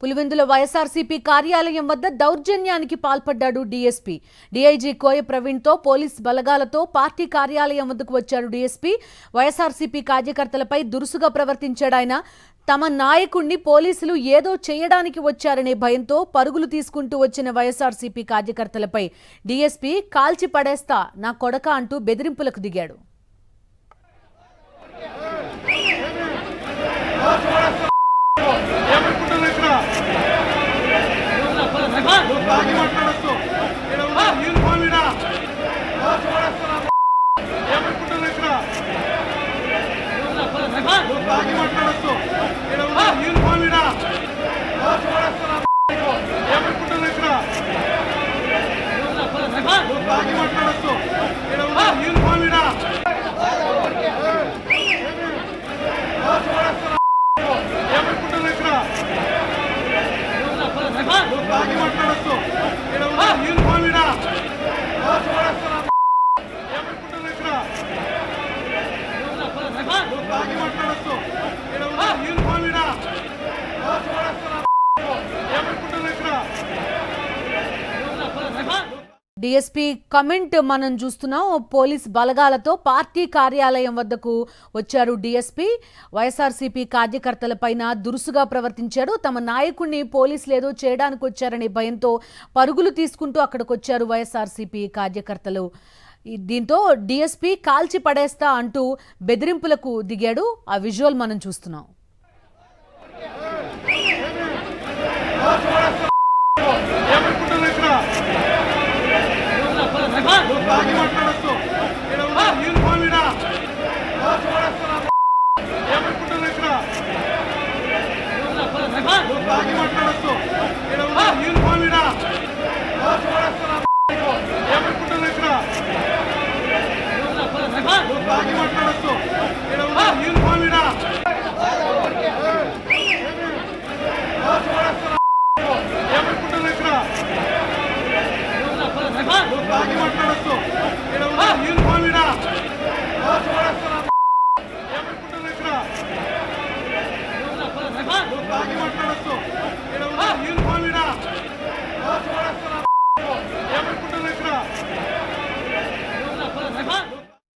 పులివెందుల వైఎస్ఆర్సీపీ కార్యాలయం వద్ద దౌర్జన్యానికి పాల్పడ్డాడు డీఎస్పీ. డీఐజీ కోయ ప్రవీణ్తో పోలీస్ బలగాలతో పార్టీ కార్యాలయం వద్దకు వచ్చారు డీఎస్పీ. వైఎస్ఆర్సీపీ కార్యకర్తలపై దురుసుగా ప్రవర్తించాడు ఆయన. తమ నాయకుణ్ణి పోలీసులు ఏదో చేయడానికి వచ్చారనే భయంతో పరుగులు తీసుకుంటూ వచ్చిన వైఎస్ఆర్సీపీ కార్యకర్తలపై డీఎస్పీ కాల్చి పడేస్తా నా కొడక అంటూ బెదిరింపులకు దిగాడు. డీఎస్పీ కమెంట్ మనం చూస్తున్నాం. పోలీస్ బలగాలతో పార్టీ కార్యాలయం వద్దకు వచ్చారు డీఎస్పీ. వైఎస్ఆర్సీపీ కార్యకర్తలపైన దురుసుగా ప్రవర్తించాడు. తమ నాయకుడిని పోలీసులు ఏదో చేయడానికి వచ్చారనే భయంతో పరుగులు తీసుకుంటూ అక్కడికి వచ్చారు వైఎస్ఆర్సీపీ కార్యకర్తలు. దీంతో డీఎస్పీ కాల్చి పడేస్తా అంటూ బెదిరింపులకు దిగాడు. ఆ విజువల్ మనం చూస్తున్నాం.